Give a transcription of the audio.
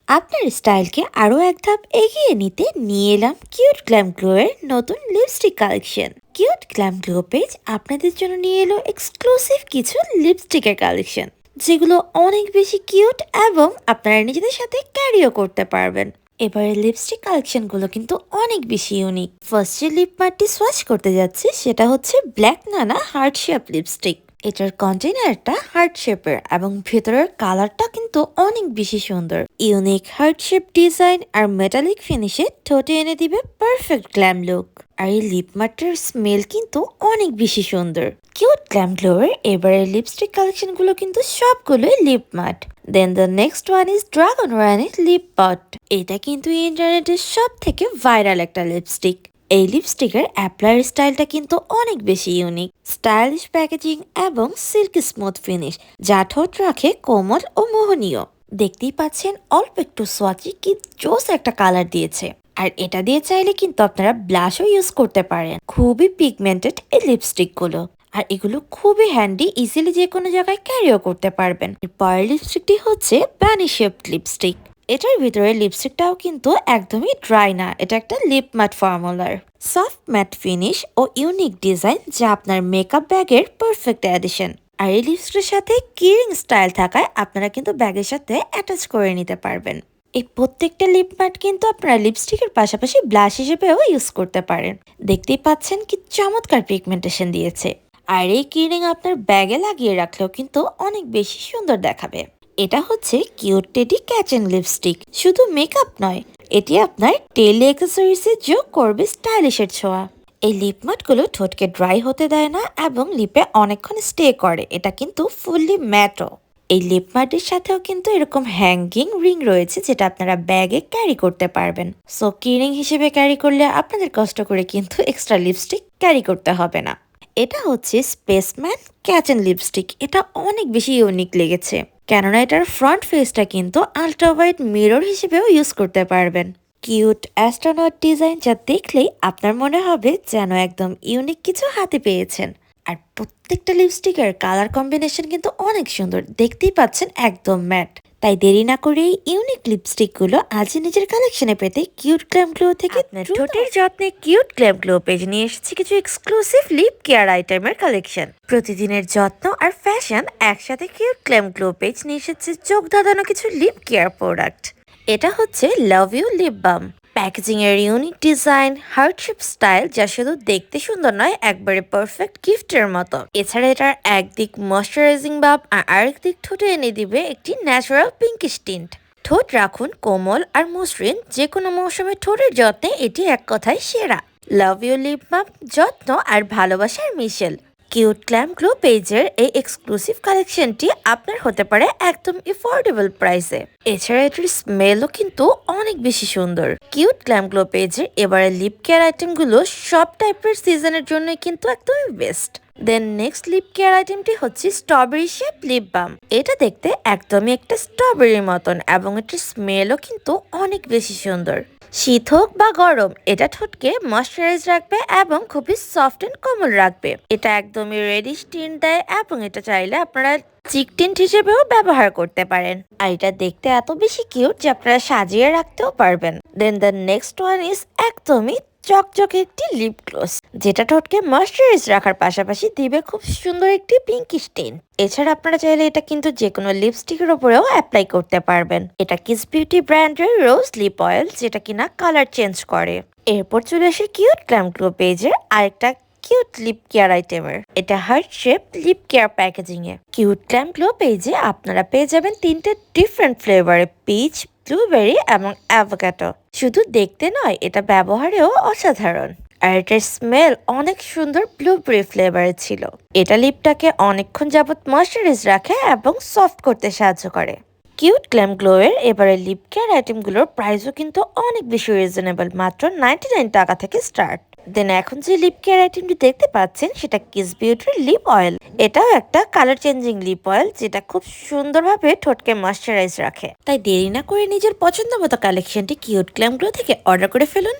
আপনার স্টাইলকে আরো এক ধাপ এগিয়ে নিতে নিয়ে এলাম কিউট গ্ল্যাম গ্লো এর নতুন lipstick collection. Cute glam glow page আপনাদের জন্য নিয়ে এলো এক্সক্লুসিভ কিছু লিপস্টিকের কালেকশন, যেগুলো অনেক বেশি কিউট এবং আপনারা নিজেদের সাথে ক্যারিও করতে পারবেন। এবারে লিপস্টিক কালেকশন গুলো কিন্তু অনেক বেশি ইউনিক। ফার্স্ট যে লিপ মার্টটি সোয়াচ করতে যাচ্ছে সেটা হচ্ছে ব্ল্যাক নানা হার্ট শেপ লিপস্টিক। এটার কন্টেনারটা হার্ট শেপের এবং ভেতরের কালারটা কিন্তু অনেক বেশি সুন্দর। ইউনিক হার্ট শেপ ডিজাইন আর মেটালিক ফিনিশে ঠোঁটে এনে দিবে পারফেক্ট গ্ল্যাম লুক। আর এই লিপ মার্টের স্মেল কিন্তু অনেক বেশি সুন্দর। কিউট গ্ল্যাম গ্লোয়ের এবারের লিপস্টিক কালেকশন গুলো কিন্তু সবগুলোই lip matte. Then the next one is dragon Rani lip pot. এটা কিন্তু ইন্টারনেটের সব থেকে ভাইরাল একটা লিপস্টিক। এই লিপস্টিকের অ্যাপ্লায়ার স্টাইলটা কিন্তু অনেক বেশি ইউনিক। স্টাইলিশ প্যাকেজিং এবং সিল্কি স্মুথ ফিনিশ যা ঠোঁট রাখে কোমল ও মোহনীয়। দেখতেই পাচ্ছেন অল্প একটু সোয়াচি কি জোস একটা কালার দিয়েছে। আর এটা দিয়ে চাইলে কিন্তু আপনারা ব্লাশও ইউজ করতে পারেন। খুবই পিগমেন্টেড এই লিপস্টিক গুলো, আর এগুলো খুবই হ্যান্ডি, ইজিলি যে কোনো জায়গায় ক্যারিও করতে পারবেন। এর পরের লিপস্টিকটি হচ্ছে বানি শেপড লিপস্টিক। এটার ভিতরে লিপস্টিকটাও কিন্তু একদমই ড্রাই না, এটা একটা লিপ ম্যাট ফর্মুলার। সফট ম্যাট ফিনিশ ও ইউনিক ডিজাইন যা আপনার মেকআপ ব্যাগের পারফেক্ট অ্যাডিশন। আর এই লিপস্টিকের সাথে কিরিং স্টাইল থাকায় আপনারা কিন্তু ব্যাগের সাথে অ্যাটাচ করে নিতে পারবেন। এই প্রত্যেকটা লিপ ম্যাট কিন্তু আপনারা লিপস্টিকের পাশাপাশি ব্লাশ হিসেবেও ইউজ করতে পারেন। দেখতেই পাচ্ছেন কি চমৎকার পিগমেন্টেশন দিয়েছে। আর এই কিরিং আপনার ব্যাগে লাগিয়ে রাখলেও কিন্তু অনেক বেশি সুন্দর দেখাবে। এটা হচ্ছে কিউট টেডি ক্যাচেন লিপস্টিক। শুধু মেকআপ নয়, এটি আপনার টেলি অ্যাক্সেসরিজে যোগ করবে স্টাইলিশের ছোঁয়া। এই লিপ মাটগুলো ঠোঁটকে ড্রাই হতে দেয় না এবং লিপে অনেকক্ষণ স্টে করে। এটা কিন্তু ফুললি ম্যাটও। এই লিপ মাটের সাথেও কিন্তু এরকম হ্যাঙ্গিং রিং রয়েছে যেটা আপনারা ব্যাগে ক্যারি করতে পারবেন। সো কি রিং হিসেবে ক্যারি করলে আপনাদের কষ্ট করে কিন্তু এক্সট্রা লিপস্টিক ক্যারি করতে হবে না। এটা হচ্ছে স্পেসম্যান ক্যাচেন লিপস্টিক। এটা অনেক বেশি ইউনিক লেগেছে, কেননা এটার ফ্রন্ট ফেসটা কিন্তু আল্ট্রা ওয়াইড মিরর হিসেবেও ইউজ করতে পারবেন। কিউট অ্যাস্ট্রোনট ডিজাইন যা দেখলেই আপনার মনে হবে যেন একদম ইউনিক কিছু হাতে পেয়েছেন। আর প্রত্যেকটা লিপস্টিকের কালার কম্বিনেশন কিন্তু অনেক সুন্দর, দেখতেই পাচ্ছেন একদম ম্যাট। তাই দেরি না করে এই ইউনিক লিপস্টিক গুলো আজই নিজের কালেকশনে পেতে কিউট গ্ল্যাম গ্লো থেকে ঠোঁটের যত্নে কিউট গ্ল্যাম গ্লো পেজ নিয়ে এসেছি কিছু এক্সক্লুসিভ লিপ কেয়ার আইটেমের কালেকশন। প্রতিদিনের যত্ন আর ফ্যাশন একসাথে কিউট গ্ল্যাম গ্লো পেজ নিয়ে এসেছে চোখ ধাঁধানো কিছু লিপ কেয়ার প্রোডাক্ট। এটা হচ্ছে love you lip balm. Packaging এর unique design, heart shape style যা শুধু দেখতে সুন্দর নয়, একবারে পারফেক্ট গিফটের মতো। এছাড়া এটার একদিক ময়শ্চারাইজিং ভাব আর আরেক দিক ঠোঁটে এনে দিবে একটি ন্যাচারাল পিঙ্কিশ টিন্ট। ঠোঁট রাখুন কোমল আর মসৃণ, যে কোনো মৌসুমে ঠোঁটের যত্নে এটি এক কথায় সেরা। লাভ ইউ লিপ বাম, যত্ন আর ভালোবাসার মিশেল। কিউট গ্ল্যাম গ্লো পেজের এই এক্সক্লুসিভ কালেকশনটি আপনার হতে পারে একদম এফোর্ডেবল প্রাইসে। এছাড়া এটির স্মেলও কিন্তু অনেক বেশি সুন্দর। কিউট গ্ল্যাম গ্লো পেজের এবারে লিপ কেয়ার আইটেমগুলো সব টাইপের সিজনের জন্য কিন্তু একদমই best. Then next lip care আইটেমটি হচ্ছে স্ট্রবেরি শেপ লিপ বাম। এটা দেখতে একদমই একটা স্ট্রবেরির মতন এবং এটির স্মেলও কিন্তু অনেক বেশি সুন্দর। শীত হোক বা গরম, এটা ঠোঁটকে ময়শ্চারাইজ রাখবে এবং খুবই সফট এন্ড কোমল রাখবে। এটা একদমই রেডিশ টিন্ট দেয় এবং এটা চাইলে আপনারা চিক টিন্ট হিসেবেও ব্যবহার করতে পারেন। আর এটা দেখতে এত বেশি কিউট যে আপনারা সাজিয়ে রাখতেও পারবেন। দেন দ্য নেক্সট ওয়ান ইজ একদমই চকচকে একটি লিপ গ্লস, যেটা ঠোঁটকে ময়শ্চারাইজ রাখার পাশাপাশি দিবে খুব সুন্দর একটি পিঙ্কিশ টিন্ট। এছাড়া আপনারা চাইলে এটা কিন্তু যে কোনো লিপস্টিকের উপরেও অ্যাপ্লাই করতে পারবেন। এটা কিস বিউটি ব্র্যান্ডের রোজ লিপ অয়েল, যেটা কিনা কালার চেঞ্জ করে। এরপর চলে আসে কিউট গ্ল্যাম গ্লো পেজের আরেকটা কিউট লিপ কেয়ার আইটেমের। এটা heart shape lip care packaging এ। কিউট গ্ল্যাম গ্লো পেজে আপনারা পেয়ে যাবেন তিনটে ডিফারেন্ট ফ্লেভারে, পিচ, ব্লুবেরি এবং অ্যাভোকাডো। শুধু দেখতে নয়, এটা ব্যবহারেও অসাধারণ। আর এটার স্মেল অনেক সুন্দর ব্লুবেরি ফ্লেভারের ছিল। এটা লিপটাকে অনেকক্ষণ যাবত ময়শ্চারাইজ রাখে এবং সফট করতে সাহায্য করে। কিউট গ্ল্যাম গ্লো এর এবারে লিপ কেয়ার আইটেমগুলোর প্রাইসও কিন্তু অনেক বেশি রিজনেবল, মাত্র 99 টাকা থেকে স্টার্ট। দেন এখন যে লিপ কেয়ার আইটেমটি দেখতে পাচ্ছেন সেটা কিস বিউটির লিপ অয়েল। এটাও একটা কালার চেঞ্জিং লিপ অয়েল, যেটা খুব সুন্দরভাবে ঠোঁটকে ময়শ্চারাইজ রাখে। তাই দেরি না করে নিজের পছন্দ মতো কালেকশনটি কিউট গ্ল্যাম গ্লো থেকে অর্ডার করে ফেলুন।